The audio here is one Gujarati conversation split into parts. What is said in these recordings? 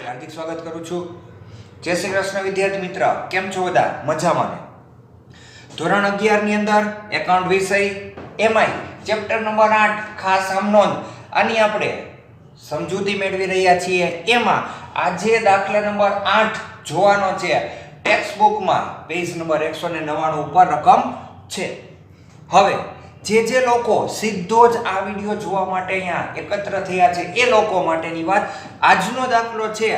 हार्दिक स्वागत करूँ छूं। जय श्री कृष्ण विद्यार्थी मित्र, केम छो बधा? मजामां ने? ધોરણ 11 ની અંદર એકાઉન્ટ વિષય એમઆઈ ચેપ્ટર નંબર 8 ખાસ આમ નોંધ આની આપણે સમજૂતી મેળવી રહ્યા છીએ। એમાં આજે દાખલા નંબર 8 જોવાનો છે। ટેક્સ્ટ બુકમાં પેજ નંબર 199 ઉપર રકમ છે। હવે જે લોકો સીધો જ આ વિડિયો જોવા માટે અહીંયા એકત્ર થયા છે એ લોકો માટેની વાત, આજનો દાખલો છે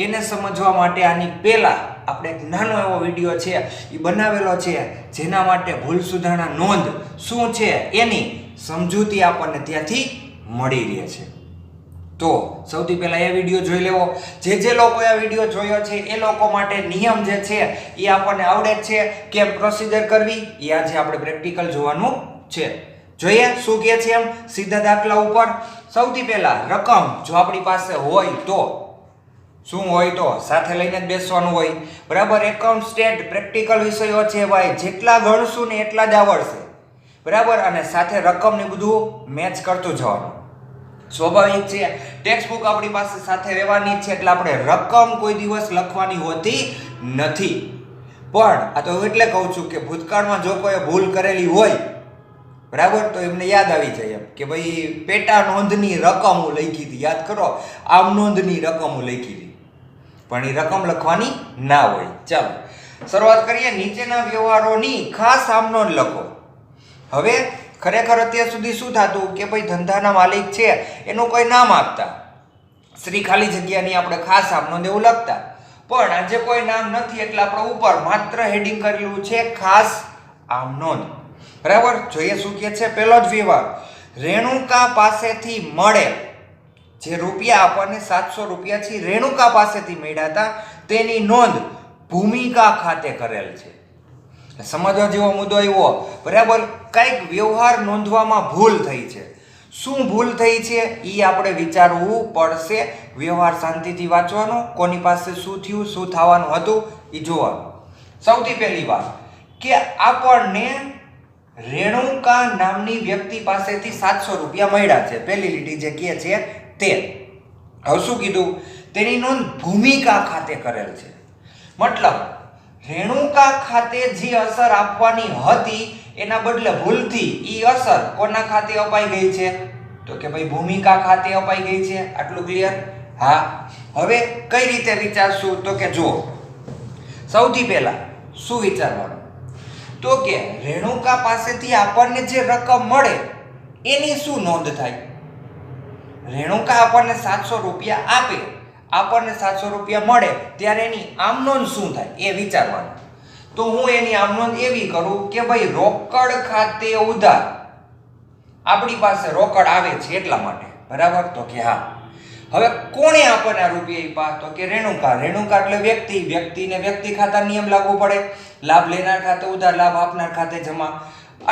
એને સમજવા માટે આની પહેલા આપણે એક નાનો એવો વિડિયો છે એ બનાવેલો છે, જેના માટે ભૂલ સુધારણા નોંધ શું છે એની સમજૂતી આપણને ત્યાંથી મળી રહે છે। તો સૌથી પહેલા એ વિડિયો જોઈ લેવો। જે લોકોએ આ વિડિયો જોયો છે એ લોકો માટે નિયમ જે છે એ આપણને આવડે જ છે, કેમ પ્રોસિજર કરવી એ આજે આપણે પ્રેક્ટિકલ જોવાનું છે। જોઈએ શું કહે છે એમ સીધા દાખલા ઉપર। સૌથી પહેલા રકમ જો આપણી પાસે હોય તો શું હોય તો સાથે લઈને જ બેસવાનું હોય, બરાબર। એકાઉન્ટ સ્ટેટ પ્રેક્ટિકલ વિષયો છે ભાઈ, જેટલા ગણશું ને એટલા જ આવડશે, બરાબર। અને સાથે રકમ ને બધું મેચ કરતું જવાનું, સ્વાભાવિક છે। ટેક્સ્ટ બુક આપણી પાસે સાથે રહેવાની છે એટલે આપણે રકમ કોઈ દિવસ લખવાની હોતી નથી। પણ આ તો એટલે કહું છું કે ભૂતકાળમાં જો કોઈ ભૂલ કરેલી હોય, બરાબર, તો એમને યાદ આવી જાય એમ કે ભાઈ પેટા નોંધની રકમ હું લખી હતી, યાદ કરો, આમ નોંધની રકમ હું લખી હતી, પણ એ રકમ લખવાની ના હોય। ચાલો શરૂઆત કરીએ। નીચેના વ્યવહારોની ખાસ આમ નોંધ લખો। હવે ખરેખર અત્યાર સુધી શું થતું કે ભાઈ ધંધાના માલિક છે એનું કોઈ નામ આપતા, શ્રી ખાલી જગ્યાની આપણે ખાસ આમ નોંધ એવું લખતા, પણ આજે કોઈ નામ નથી એટલે આપણે ઉપર માત્ર હેડિંગ કરેલું છે ખાસ આમ નોંધ, બરાબર। જોઈએ શું કહે છે। પહેલો જ વ્યવહાર, રેણુકા પાસેથી મળે જે રૂપિયા આપણને 700 રૂપિયા છે રેણુકા પાસેથી મળ્યા હતા તેની નોંધ ભૂમિકા ખાતે કરેલ છે। સમજવા જેવો મુદ્દો આવ્યો, બરાબર। કઈક વ્યવહાર નોંધવામાં ભૂલ થઈ છે, શું ભૂલ થઈ છે એ આપણે વિચારવું પડશે। વ્યવહાર શાંતિથી વાંચવાનો, કોની પાસે શું થયું શું થવાનું હતું એ જોવાનું। સૌથી પહેલી વાત કે આપણને રેણુકા નામની વ્યક્તિ પાસેથી 700 રૂપિયા મળ્યા છે, પહેલી લીટી જે કહે છે તે। હવે શું કીધું? તેની નોંધ ભૂમિકા ખાતે કરેલ છે, મતલબ રેણુકા ખાતે જે અસર આપવાની હતી એના બદલે ભૂલથી એ અસર કોના ખાતે અપાઈ ગઈ છે? તો કે ભાઈ ભૂમિકા ખાતે અપાઈ ગઈ છે। આટલું ક્લિયર? હા। હવે કઈ રીતે વિચારશું? તો કે જો સૌથી પહેલા શું વિચારવાનું? તો કે રેણુકા પાસેથી આપણને જે રકમ મળે એની શું નોંધ થાય? રેણુકા આપણને 700 રૂપિયા આપે, આપણને 700 રૂપિયા મળે ત્યારે એની આમ નોંધ શું થાય એ વિચારવાનું। તો હું એની આમ નોંધ એવી કરું કે ભાઈ રોકડ ખાતે ઉધાર, આપણી પાસે રોકડ આવે છે એટલા માટે, બરાબર? તો કે હા। હવે કોણે આપણને આ રૂપિયા આપ્યા? તો કે રેણુકા। રેણુકા એટલે વ્યક્તિ, વ્યક્તિને વ્યક્તિ ખાતા નિયમ લાગુ પડે, લાભ લેનાર ખાતે ઉધાર, લાભ આપનાર ખાતે જમા,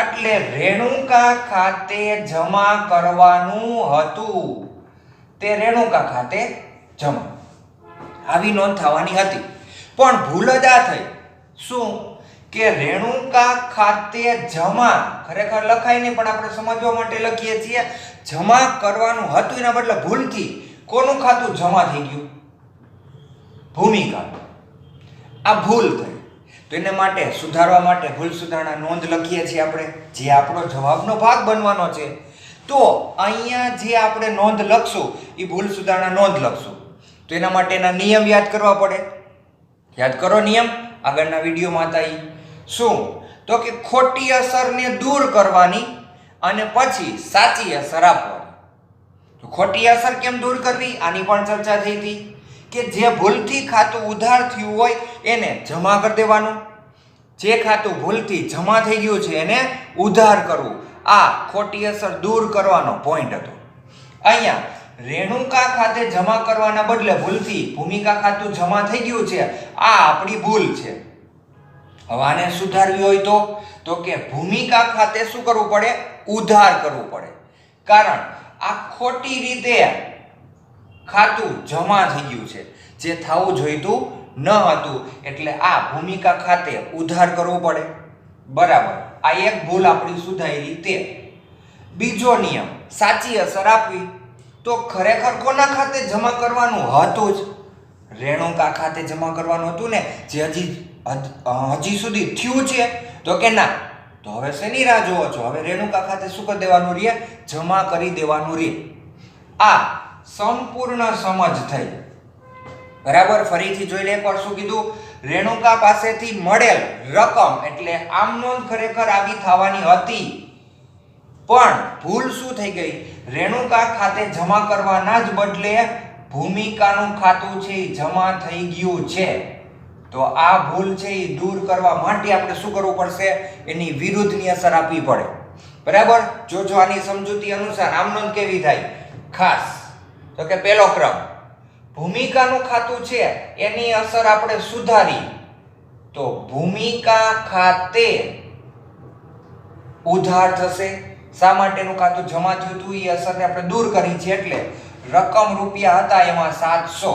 એટલે રેણુકા ખાતે જમા કરવાનું હતું તે રેણુકા ખાતે જમા, આવી નોંધ થવાની હતી। પણ ભૂલ જ આ થઈ, શું કે રેણુકા ખાતે જમા ખરેખર લખાય નહીં, પણ આપણે સમજવા માટે લખીએ છીએ જમા કરવાનું હતું, એના બદલે ભૂલથી કોનું ખાતું જમા થઈ ગયું? ભૂમિકા। આ ભૂલ થઈ, તો એને માટે સુધારવા માટે ભૂલ સુધારણા નોંધ લખીએ છીએ આપણે, જે આપણો જવાબનો ભાગ બનવાનો છે। તો અહીંયા જે આપણે નોંધ લખશું એ ભૂલ સુધારણા નોંધ લખશું, તો એના માટેના નિયમ યાદ કરવા પડે। યાદ કરો નિયમ, આગળના વિડીયોમાં હતા એ શું? તો કે ખોટી અસરને દૂર કરવાની અને પછી સાચી અસર આપવાની। તો ખોટી અસર કેમ દૂર કરવી આની પણ ચર્ચા થઈ હતી કે જે ભૂલથી ખાતું ઉધાર થયું હોય એને જમા કરી દેવાનું, જે ખાતું ભૂલથી જમા થઈ ગયું છે એને ઉધાર કરવું, આ ખોટી અસર દૂર કરવાનો પોઈન્ટ હતો। અહીંયા રેણુકા ખાતે જમા કરવાના બદલે ભૂલથી ભૂમિકા ખાતું જમા થઈ ગયું છે, આ આપણી ભૂલ છે। હવે આને સુધારવી હોય તો કે ભૂમિકા ખાતે શું કરવું પડે? ઉધાર કરવું પડે, કારણ આ ખોટી રીતે ખાતું જમા થઈ ગયું છે, જે થવું જોઈતું ન હતું, એટલે આ ભૂમિકા ખાતે ઉધાર કરવું પડે, બરાબર। આ એક ભૂલ આપણી સુધારી તે। બીજો નિયમ સાચી અસર આપવી, તો ખરેખર કોના ખાતે જમા કરવાનું હતું જ? રેણુકા ખાતે જમા કરવાનું હતું ને, જે હજી સુધી થયું છે? તો કે ના. તો હવે શેની રાહ જોવો છો? હવે રેણુકા ખાતે શું કરી દેવાનું રે? જમા કરી દેવાનું રે. આ સંપૂર્ણ સમજ થઈ. બરાબર, ફરીથી જોઈ લે એકવાર શું કીધું. રેણુકા પાસેથી મળેલ રકમ એટલે આમ નોંધ ખરેખર આવી થવાની હતી, પણ ભૂલ શું થઈ ગઈ? રેણુકા ખાતે જમા કરવાના જ બદલે ભૂમિકાનું ખાતું છે એ જમા થઈ ગયું છે. તો આ ભૂલ છે એ દૂર કરવા માટે આપણે શું કરવું પડશે? એની વિરુદ્ધની અસર આપવી પડે. બરાબર, જો આની સમજૂતી અનુસાર આમ નોંધ કેવી થાય? ખાસ તો કે પહેલો ક્રમ, ભૂમિકાનું ખાતું છે એની અસર આપણે સુધારી, તો ભૂમિકા ખાતે ઉધાર થશે. શા માટેનું ખાતું જમા થયું હતું એ અસરને આપણે દૂર કરી છે, એટલે રકમ રૂપિયા હતા એમાં 700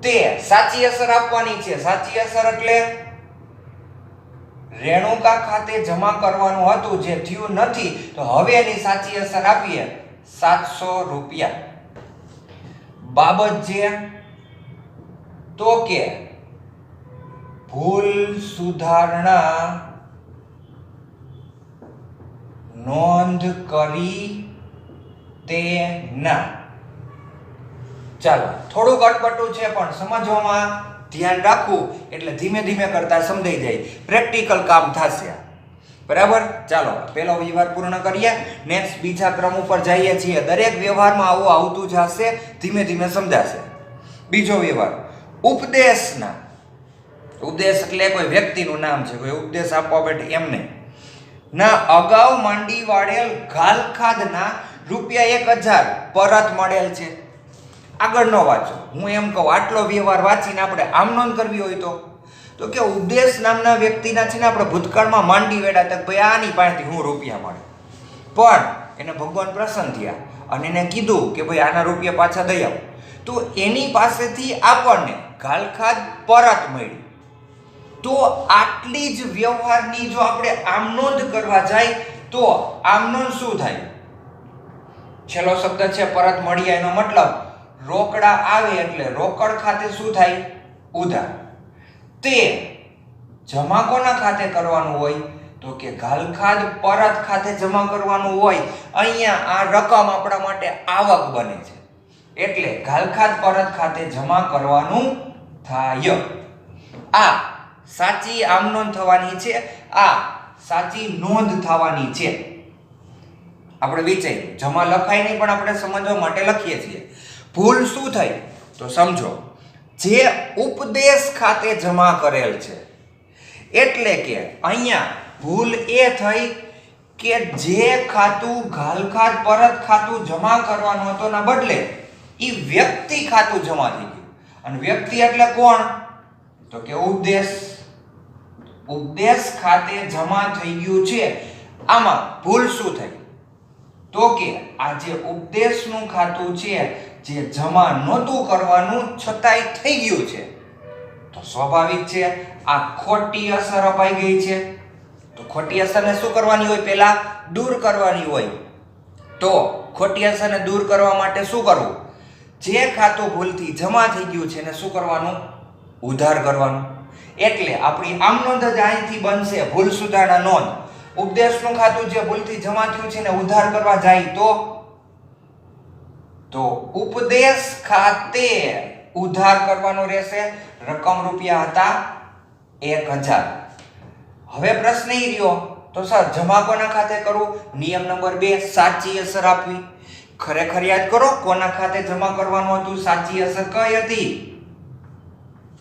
તે સાચી અસર આપવાની છે. સાચી અસર એટલે રેણુકા ખાતે જમા કરવાનું હતું જે થયું નથી, તો હવે એની સાચી અસર આપીએ 700 રૂપિયા. બાબત જે તો કે ભૂલ સુધારણા નોંધ કરી તે ના. ચાલો, થોડુંક અટપટું છે પણ સમજવામાં ધ્યાન રાખવું એટલે ધીમે ધીમે કરતા સમજાઈ જાય, પ્રેક્ટિકલ કામ થશે. બરાબર, ચાલો પહેલો વ્યવહાર પૂર્ણ કરીએ. નેક્સ્ટ બીજા ક્રમ ઉપર જઈએ છીએ. દરેક વ્યવહારમાં આવું આવતું જશે, ધીમે ધીમે સમજાશે. બીજો વ્યવહાર, ઉપદેશના. ઉપદેશ એટલે કોઈ વ્યક્તિનું નામ છે, કોઈ ઉપદેશ આપવા માટે એમને ના અગાઉ માંડી વાળેલ ઘાલખાદના ₹1000 પરત મળેલ છે. આગળ ન વાંચો, હું એમ કહું આટલો વ્યવહાર વાંચીને આપણે આમ નોંધ કરવી હોય તો કે ઉપદેશ નામના વ્યક્તિના છે ને આપણે ભૂતકાળમાં માંડી વેડા તક ભાઈ આની પાસેથી હું રૂપિયા મળે, પણ એને ભગવાન પ્રસન્ન થયા અને એને કીધું કે ભાઈ આના રૂપિયા પાછા દઈ આવો, તો એની પાસેથી આપણને ઘાલખાદ પરત મળી. તો આટલી જ વ્યવહારની જો આપણે આમ નોંધ કરવા જાય તો આમ નોંધ શું થાય? છેલ્લો શબ્દ છે પરત મળી, એનો મતલબ રોકડા આવે એટલે રોકડ ખાતે શું થાય? ઉધાર. તે જમા કોના ખાતે કરવાનું હોય? તો કે ઘાલખાદ પરત ખાતે જમા કરવાનું હોય. અહીંયા આ રકમ આપણા માટે આવક બને છે, એટલે ઘાલખાદ પરત ખાતે જમા કરવાનું થાય. આ સાચી આમ નોંધ થવાની છે, આ સાચી નોંધ થવાની છે. આપણે વિચાર્યું જમા લખાય નહીં, પણ આપણે સમજવા માટે લખીએ છીએ. ભૂલ શું થઈ? તો સમજો, જે ઉપદેશ ખાતે જમા કરેલ છે, એટલે કે અહીંયા ભૂલ એ થઈ કે જે ખાતું ઘાલખાદ પરત ખાતું જમા કરવાનું હતું ના બદલે એ વ્યક્તિ ખાતું જમા થઈ ગયું. અને વ્યક્તિ એટલે કોણ? તો કે ઉપદેશ. ઉપદેશ ખાતે જમા થઈ ગયું છે. આમાં ભૂલ શું થઈ? તો કે આ જે ઉપદેશનું ખાતું છે જે જમા નહોતું કરવાનું છતાંય થઈ ગયું છે, તો સ્વાભાવિક છે આ ખોટી અસર અપાઈ ગઈ છે. તો ખોટી અસરને શું કરવાની હોય? પહેલા દૂર કરવાની હોય. તો ખોટી અસરને દૂર કરવા માટે શું કરવું? જે ખાતું ભૂલથી જમા થઈ ગયું છે એને શું કરવાનું? ઉધાર કરવાનું. એટલે આપણી આમ નોંધ જ અહીંથી બનશે ભૂલ સુધારણા નોંધ. ઉપદેશનું ખાતું જે ભૂલથી જમા થયું છે ને ઉધાર કરવા જાય તો ઉપદેશ ખાતે ઉધાર કરવાનો રહેશે. રકમ રૂપિયા હતા 1000. હવે પ્રશ્ન એ રહ્યો, તો સર જમા કોના ખાતે કરવું? નિયમ નંબર 2, સાચી અસર આપવી. ખરેખર યાદ કરો કોના ખાતે જમા કરવાનું હતું? સાચી અસર કઈ હતી?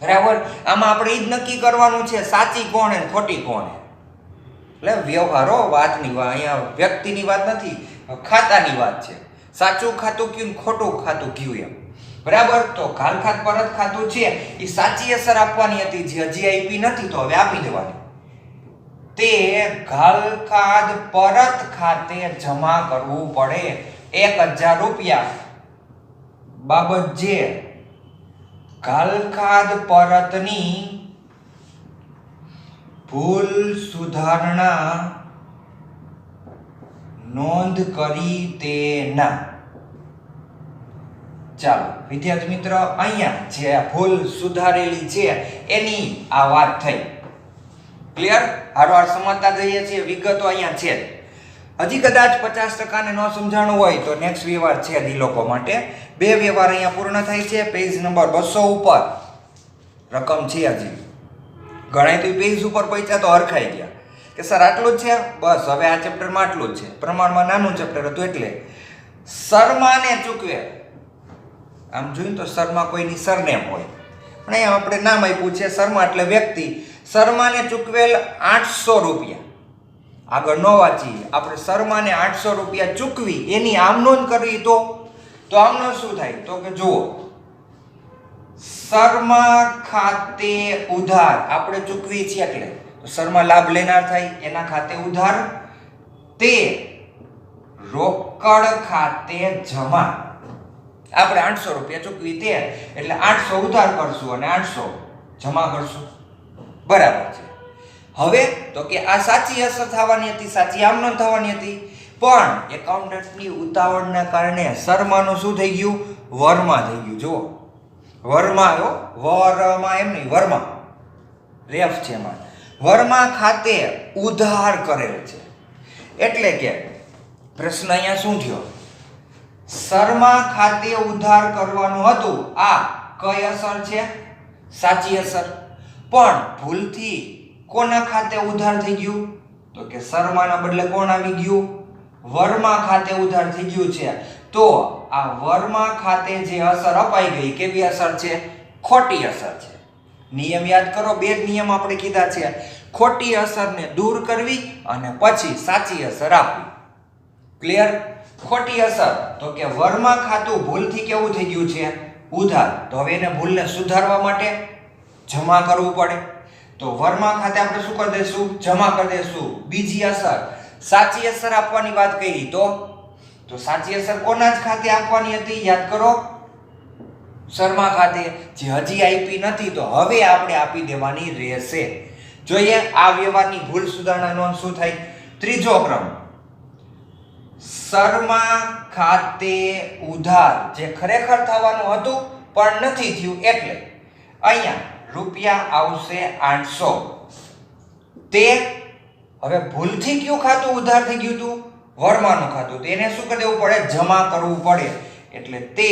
બરાબર, આમાં આપણે ઈ જ નક્કી કરવાનું છે સાચી કોણ અને ખોટી કોણ. એટલે વ્યવહારો વાતની વાત, અહીંયા વ્યક્તિની વાત નથી, ખાતાની વાત છે. સાચું ખાતું કયું, ખોટું ખાતું કયું એમ. બરાબર, તો ઘાલખાદ પરત ખાતું છે એ સાચી અસર આપવાની હતી, જે હજી આપી નથી તો હવે આપી દેવાની. તે ઘાલખાદ પરત ખાતે જમા કરવું પડે 1000 રૂપિયા. બાબત જે ઘાલખાદ પરતની ભૂલ સુધારણા નોંધ કરી તેના. ચાલો વિદ્યાર્થી મિત્ર, અહીંયા જે ભૂલ સુધારેલી છે એની આ વાત થઈ. ક્લિયર? હારવાર સમજતા જઈએ છીએ. વિગતો અહીંયા છે. હજી કદાચ 50% ને ન સમજાણું હોય તો નેક્સ્ટ વ્યવહાર છે ઈ લોકો માટે. બે વ્યવહાર અહીંયા પૂર્ણ થાય છે. પેજ નંબર 200 ઉપર રકમ છે. હજી ઘણા તો પેજ ઉપર પહોંચ્યા તો હરખાઈ ગયા કે સર આટલું જ છે, બસ હવે આ ચેપ્ટરમાં આટલું જ છે. પ્રમાણમાં નાનું ચેપ્ટર હતું એટલે સરમાને ચૂકવે. આમ જોઈએ તો શર્મા કોઈની સરનેમ હોય, પણ અહીંયા આપણે નામ આપ્યું છે શર્મા એટલે વ્યક્તિ. શર્માને ચૂકવેલ 800 રૂપિયા. આગળ ન વાંચીએ આપણે. શર્માને 800 રૂપિયા ચૂકવી એની આમ નોંધ કરવી તો આમનો શું થાય? તો કે જુઓ, શર્મા ખાતે ઉધાર આપણે ચૂકવી છે એટલે શર્મા લાભ લેનાર થાય, એના ખાતે ઉધાર, તે રોકડ ખાતે જમા. આપણે 800 રૂપિયા ચૂકવી તે એટલે 800 ઉધાર કરશું અને 800 જમા કરશું. બરાબર છે. હવે તો કે આ સાચી અસર થવાની હતી, સાચી આમ નોંધ થવાની હતી, પણ એકાઉન્ટન્ટની ઉતાવળના કારણે શર્માનું શું થઈ ગયું? વર્મા થઈ ગયું. જુઓ, વર્મા આવ્યો, વર્મા એમ નહીં, વર્મા રેફ છે એમાં. વર્મા ખાતે ઉધાર કરેલ છે એટલે કે પ્રશ્ન અહીંયા શું થયો? શર્મા ખાતે ઉધાર કરવાનું હતું. આ કઈ અસર છે? સાચી અસર. પણ ભૂલથી કોના ખાતે ઉધાર થઈ ગયું? તો કે શર્માના બદલે કોણ આવી ગયું? વર્મા ખાતે ઉધાર થઈ ગયું છે. તો આ વર્મા ખાતે જે અસર અપાઈ ગઈ, કેવી અસર છે? ખોટી અસર છે. નિયમ યાદ કરો, બે જ નિયમ આપણે કીધા છે. ખોટી અસરને દૂર કરવી અને પછી સાચી અસર આપવી. ક્લિયર? ખોટી અસર તો કે વર્મા ખાતું ભૂલથી કેવું થઈ ગયું છે? ઉધાર. તો હવે એને ભૂલને સુધારવા માટે જમા કરવું પડે. તો વર્મા ખાતે આપણે શું કરી દઈશું? જમા કરી દઈશું. બીજી અસર, સાચી અસર આપવાની વાત કરી તો સાચી અસર કોના જ ખાતે આપવાની હતી? યાદ કરો, શર્મા ખાતે, જે હજી આપી નથી તો હવે આપણે આપી દેવાની રહેશે. જોઈએ આ વ્યવહારની ભૂલ સુધારણા નોંધ શું થાય. ત્રીજો ક્રમ, શર્મા ખાતે ઉધાર, જે ખરેખર થવાનું હતું પણ નથી થયું એટલે અહીંયા રૂપિયા આવશે 800. તે હવે ભૂલથી કયું ખાતું ઉધાર થઈ ગયું હતું? વર્માનું ખાતું. તેને શું કરી દેવું પડે? જમા કરવું પડે. એટલે તે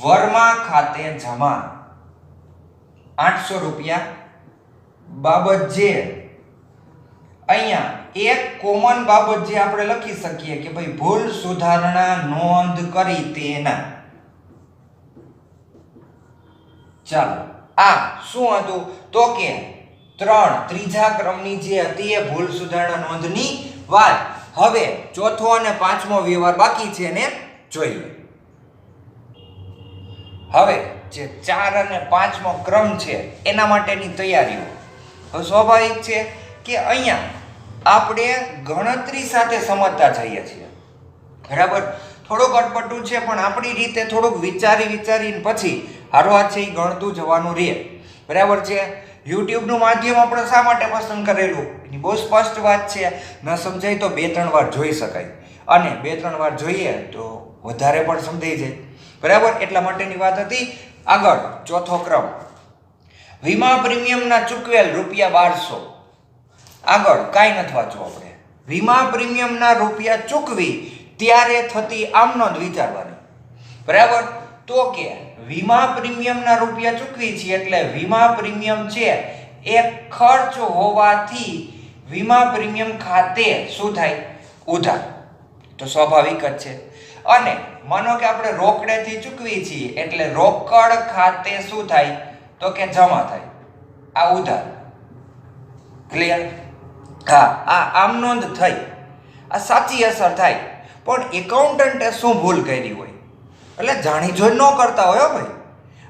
વર્મા ખાતે જમા 800 રૂપિયા બાબત. જે અહીંયા એક કોમન બાબત જે આપણે લખી શકીએ કે ભાઈ ભૂલ સુધારણા નોંધ કરી તેના. ચાલો, આ શું હતું? તો કે ત્રીજા ક્રમની જે હતી એ ભૂલ સુધારણા નોંધની વાત. હવે ચોથો અને પાંચમો વ્યવહાર બાકી છે ને જોઈએ. હવે જે 4 અને 5મો ક્રમ છે એના માટેની તૈયારીઓ. હવે સ્વાભાવિક છે કે અહીંયા આપણે ગણતરી સાથે સમજતા જઈએ છીએ. બરાબર? થોડુંક અટપટું છે પણ આપણી રીતે થોડુંક વિચારીને પછી હારવા છે એ ગણતું જવાનું રહે. બરાબર છે? YouTube નું માધ્યમ આપણે શા માટે પસંદ કરેલું? એની બહુ સ્પષ્ટ વાત છે. ન સમજાય તો 2-3 વાર જોઈ શકાય, અને 2-3 વાર જોઈએ તો વધારે પણ સમજાઈ જાય. બરાબર? એટલા માટેની વાત હતી. આગળ ચોથો ક્રમ, વીમા પ્રીમિયમના ચૂકવેલ રૂપિયા 1200. આગળ કાંઈ નથી વાંચવું આપણે. વીમા પ્રીમિયમના રૂપિયા ચૂકવી ત્યારે થતી આમ નોંધ વિચારવાની. બરાબર? તો કે વીમા પ્રીમિયમના રૂપિયા ચૂકવી છે એટલે વીમા પ્રીમિયમ છે એ ખર્ચ હોવાથી વીમા પ્રીમિયમ ખાતે શું થાય? ઉધાર. તો સ્વાભાવિક જ છે. અને માનો કે આપણે રોકડેથી ચૂકવી છીએ એટલે રોકડ ખાતે શું થાય? તો કે જમા થાય. આ ઉધાર. ક્લિયર? હા, આ આમ નોંધ થઈ. આ સાચી અસર થાય. પણ એકાઉન્ટન્ટે શું ભૂલ કરી હોય? એટલે જાણી જોઈ ન કરતા હોય ભાઈ.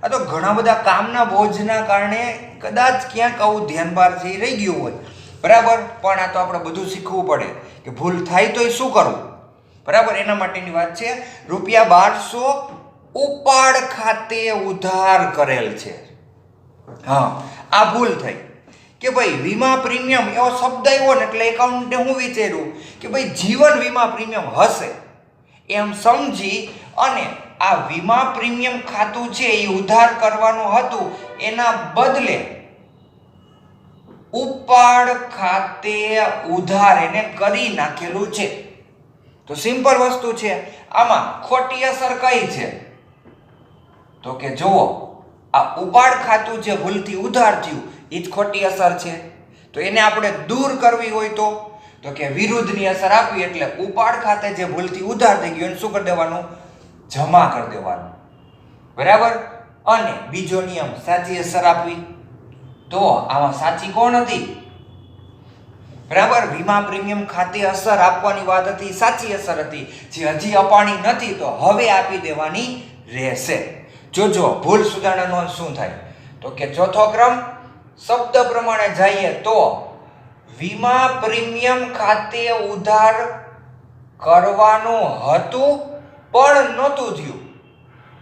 આ તો ઘણા બધા કામના બોજના કારણે કદાચ ક્યાંક આવું ધ્યાન બહાર થઈ રહી ગયું હોય. બરાબર? પણ આ તો આપણે બધું શીખવું પડે કે ભૂલ થાય તો શું કરવું. બરાબર? એના માટેની વાત છે. રૂપિયા 1200 ઉપાડ ખાતે ઉધાર કરેલ છે. હા, આ ભૂલ થઈ કે ભાઈ વીમા પ્રીમિયમ એવો શબ્દ આવ્યો ને એટલે એકાઉન્ટે હું વિચાર્યું કે ભાઈ જીવન વીમા પ્રીમિયમ હશે એમ સમજી અને આ વીમા પ્રીમિયમ ખાતું છે એ ઉધાર કરવાનું હતું, એના બદલે ઉપાડ ખાતે ઉધાર એને કરી નાખેલું છે. તો સિમ્પલ વસ્તુ છે. આમાં ખોટી અસર કઈ છે? તો કે જુઓ, આ ઉપાડ ખાતું જે ભૂલથી ઉધાર થયું એ જ ખોટી અસર છે. તો એને આપણે દૂર કરવી હોય તો કે વિરુદ્ધની અસર આપવી, એટલે ઉપાડ ખાતે જે ભૂલથી ઉધાર થઈ ગયું એને શું કરી દેવાનું? જમા કરી દેવાનું. બરાબર. અને બીજો નિયમ સાચી અસર આપવી. તો આમાં સાચી કોણ હતી? બરાબર. વીમા પ્રીમિયમ ખાતે અસર આપવાની વાત હતી, સાચી અસર હતી. જે હજી અપાણી નથી તો હવે આપી દેવાની રહેશે. જોજો ભૂલ સુધારણા નોંધ શું થાય. તો કે ચોથો ક્રમ શબ્દ પ્રમાણે જઈએ તો વીમા પ્રીમિયમ ખાતે ઉધાર કરવાનું હતું પણ નહોતું થયું,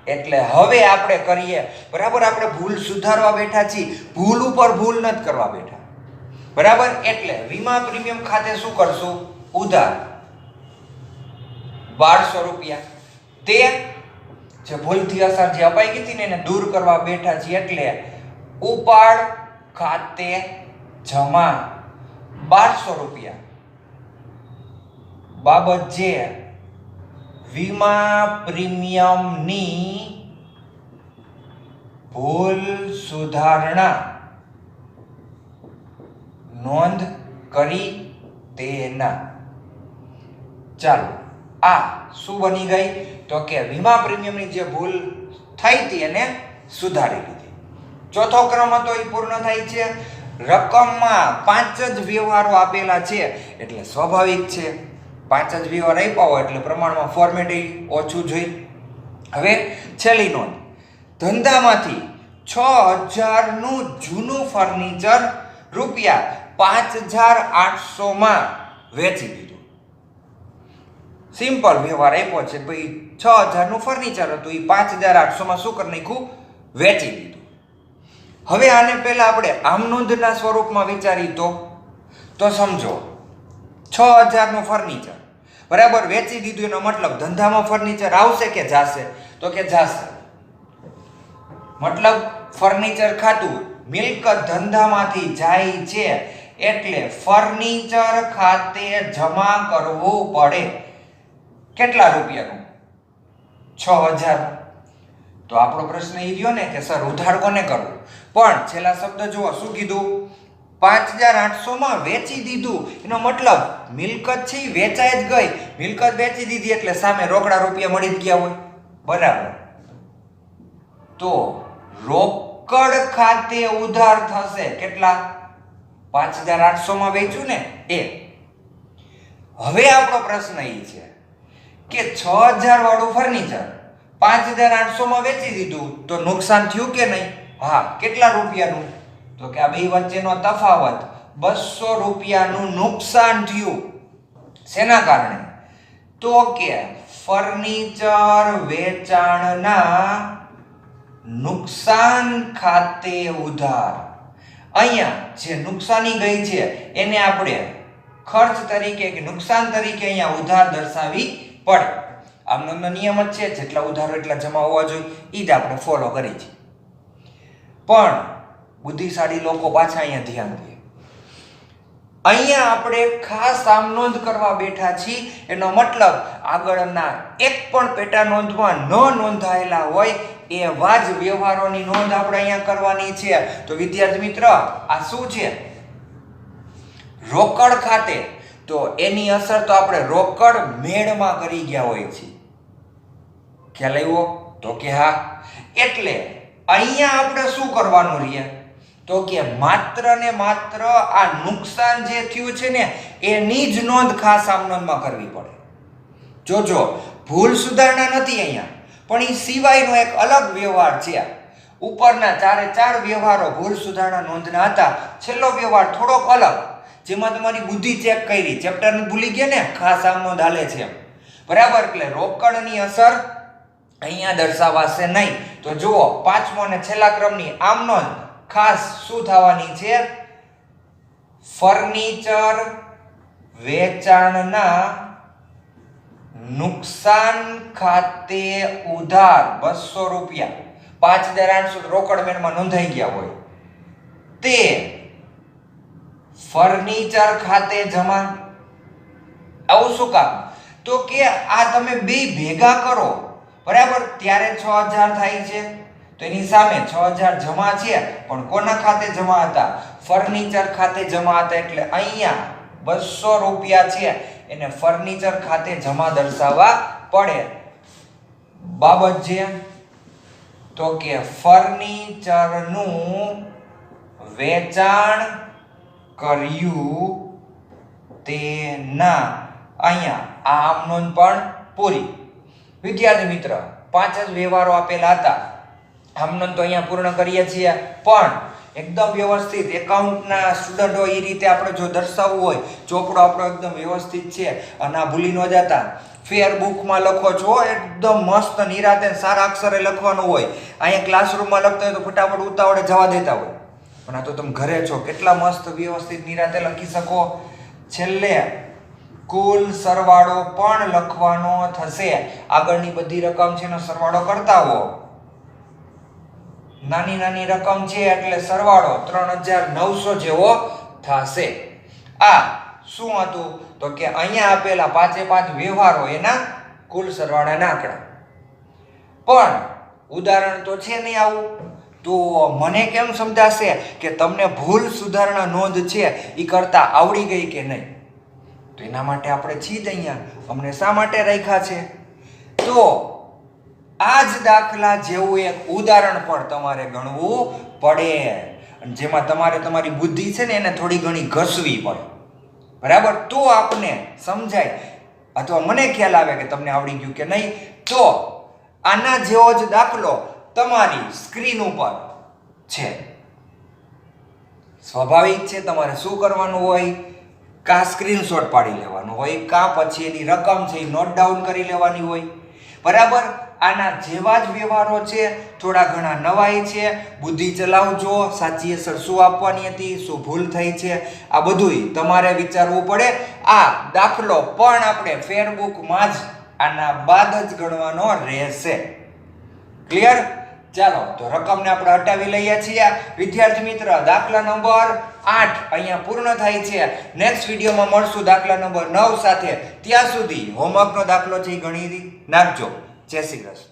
એટલે હવે આપણે કરીએ. બરાબર. આપણે ભૂલ સુધારવા બેઠા છીએ, ભૂલ ઉપર ભૂલ નથી કરવા બેઠા. બરાબર. એટલે વીમા પ્રીમિયમ ખાતે શું કરશું? ઉધાર 1200 રૂપિયા. તે જે ભૂલથી અસર જે અપાઈ ગઈ હતી ને એને દૂર કરવા બેઠા છીએ, એટલે ઉપાડ ખાતે જમા 1200 રૂપિયા બાબત જે વીમા પ્રીમિયમની ભૂલ સુધારણા નોંધ કરી તેના. ચાલો, આ શું બની ગઈ? તો કે વીમા પ્રીમિયમની જે ભૂલ થઈ હતી એને સુધારી લીધી. ચોથો ક્રમ હતો એ પૂર્ણ થાય છે. રકમમાં 5 જ વ્યવહારો આપેલા છે, એટલે સ્વાભાવિક છે 5 જ વ્યવહાર આપ્યા હોય એટલે પ્રમાણમાં ફોર્મેટ ઓછું જોઈ. હવે છેલ્લી નોંધ, ધંધામાંથી 6000 નું જૂનું ફર્નિચર રૂપિયા 5800 માં વેચી દીધું. સિમ્પલ વ્યવહાર આપ્યો છે ભાઈ, 6000 નું ફર્નિચર હતું, એ 5800 માં શું કરી નાખ્યું? વેચી દીધું. હવે આને પહેલા આપણે આમ નોંધના સ્વરૂપમાં વિચારી તો સમજો 6000 નું ફર્નિચર બરાબર વેચી દીધું, એનો મતલબ ધંધામાં ફર્નિચર આવશે કે જાશે? તો કે જાશે. મતલબ ફર્નિચર ખાતું મિલકત ધંધામાંથી જાય છે, એટલે ફર્નિચર ખાતે જમા કરવું પડે. કેટલા રૂપિયાનું? 6000. તો આપણો પ્રશ્ન એ રહ્યો ને કે સર ઉધાર કોને કરવું? પણ છેલ્લા શબ્દ જુઓ, શું કીધું? 5800 માં વેચી દીધું, એનો મતલબ મિલકત છે એ વેચાઈ જ ગઈ. મિલકત વેચી દીધી એટલે સામે રોકડા રૂપિયા મળી જ ગયા હોય. બરાબર. તો રોકડ ખાતે ઉધાર થશે કેટલા? 5800 માં વેચ્યું ને એ. હવે આપણો પ્રશ્ન એ છે કે 6000 વાળું ફર્નિચર 5800 માં વેચી દીધું તો નુકસાન થયું કે નહીં? હા. કેટલા રૂપિયાનું? તો કે આ બે વચ્ચેનો તફાવત 200 રૂપિયાનું નુકસાન થયું. શેના કારણે? તો કે ફર્નિચર વેચાણના નુકસાન ખાતે ઉધાર. અહીંયા જે નુકસાની ગઈ છે એને આપણે ખર્ચ તરીકે કે નુકસાન તરીકે અહીંયા ઉધાર દર્શાવી પડે. આમનો નિયમ જ છે, જેટલા ઉધારો એટલા જમા હોવા જોઈએ, એ જ આપણે ફોલો કરી છે. પણ બુદ્ધિશાળી લોકો પાછા અહીંયા ધ્યાન દે. અહીંયા આપણે ખાસ આમ નોંધ કરવા બેઠા છીએ, એનો મતલબ આગળના એક પણ પેટા નોંધમાં ન નોંધાયેલા હોય એવા જ વ્યવહારોની નોંધ આપણે અહીંયા કરવાની છે. તો વિદ્યાર્થી મિત્ર, આ શું છે? રોકડ ખાતે. તો એની અસર તો આપણે રોકડ મેળમાં કરી ગયા હોય છે. ખ્યાલ આવ્યો? તો કે હા. એટલે અહીંયા આપણે શું કરવાનું રહે? તો કે માત્ર ને માત્ર આ નુકસાન જે થયું છે ને એની જ નોંધ ખાસ આમ નોંધમાં કરવી પડે. જોજો, ભૂલ સુધારણા નથી અહીંયા, પણ એ સિવાયનો એક અલગ વ્યવહાર છે. ઉપરના 4 વ્યવહારો ભૂલ સુધારણા નોંધના હતા. છેલ્લો વ્યવહાર થોડોક અલગ, જેમાં તમારી બુદ્ધિ ચેક કરી, ચેપ્ટર ભૂલી ગયા ને, ખાસ આમ નોંધ હાલે છે. બરાબર. એટલે રોકડની અસર અહીંયા દર્શાવાશે નહીં. તો જુઓ, 5મો અને છેલ્લા ક્રમની આમ નોંધ ખાસ શું થવાની છે? ફર્નિચર વેચાણના નુકસાન ખાતે ઉધાર 200 રૂપિયા 5800 રોકડ મેળમાં નોંધાઈ ગયા હોય તે ફર્નિચર ખાતે જમા. આવું શું કામ? તો કે આ તમે બે ભેગા કરો બરાબર ત્યારે 6000 થાય છે. તો એની સામે 6000 જમા છે પણ કોના ખાતે જમા હતા? ફર્નિચર ખાતે જમા હતા. એટલે અહીંયા 200 રૂપિયા છે એને ફર્નિચર ખાતે જમા દર્શાવવા પડે. બાબત છે તો કે ફર્નિચરનું વેચાણ કર્યું તેના. અહીંયા આ આમ નોંધ પણ પૂરી. વિદ્યાર્થી મિત્ર 5 જ વ્યવહારો આપેલા હતા. આમ નોંધ તો અહીંયા પૂર્ણ કરીએ છીએ પણ એકદમ વ્યવસ્થિત એકાઉન્ટના સ્ટુડન્ટ હોય એ રીતે આપણે જો દર્શાવવું હોય ચોપડો આપણો એકદમ વ્યવસ્થિત છે અને આ ભૂલી ન જતા. ફેર બુકમાં લખો છો એકદમ મસ્ત નિરાતે સારા અક્ષરે લખવાનું હોય. અહીંયા ક્લાસરૂમમાં લખતા હોય તો ફટાફટ ઉતાવળે જવા દેતા હોય પણ આ તો તમે ઘરે છો કેટલા મસ્ત વ્યવસ્થિત નિરાતે લખી શકો. છેલ્લે કુલ સરવાળો પણ લખવાનો થશે. આગળની બધી રકમ છે એનો સરવાળો કરતા હો. નાની નાની રકમ છે એટલે સરવાળો 3900 જેવો થશે. આ શું હતું? તો કે અહીંયા આપેલા 5 વ્યવહારો એના કુલ સરવાળાના આંકડા. પણ ઉદાહરણ તો છે નહીં આવું. તો મને કેમ સમજાશે કે તમને ભૂલ સુધારણા નોંધ છે એ કરતા આવડી ગઈ કે નહીં? તો એના માટે આપણે છીએ જ અહીંયા. અમને શા માટે રાખ્યા છે? તો આ જ દાખલા જેવું એક ઉદાહરણ પણ તમારે ગણવું પડે અને જેમાં તમારે તમારી બુદ્ધિ છે ને એને થોડી ઘણી ઘસવી પડે બરાબર. તો આપને સમજાય અથવા મને ખ્યાલ આવે કે તમને આવડી ગયું કે નહીં. તો આના જેવો જ દાખલો તમારી સ્ક્રીન ઉપર છે. સ્વાભાવિક છે તમારે શું કરવાનું હોય? કા સ્ક્રીનશોટ પાડી લેવાનું હોય કા પછી એની રકમ છે એ નોટ ડાઉન કરી લેવાની હોય બરાબર. આના જેવા જ વ્યવહારો છે. થોડા ઘણા નવાઈ છે. બુદ્ધિ ચલાવજો. સાચી અસર શું આપવાની હતી, શું ભૂલ થઈ છે, આ બધુંય તમારે વિચારવું પડે. આ દાખલો પણ આપણે ફેરબુકમાં જ આના બાદ જ ગણવાનો રહેશે. ક્લિયર? ચાલો તો રકમને આપણે હટાવી લઈએ છીએ. વિદ્યાર્થી મિત્ર દાખલા નંબર 8 અહીંયા પૂર્ણ થાય છે. નેક્સ્ટ વિડીયોમાં મળશું દાખલા નંબર 9 સાથે. ત્યાં સુધી હોમવર્કનો દાખલો છે એ ગણી નાખજો. જય શ્રી કૃષ્ણ.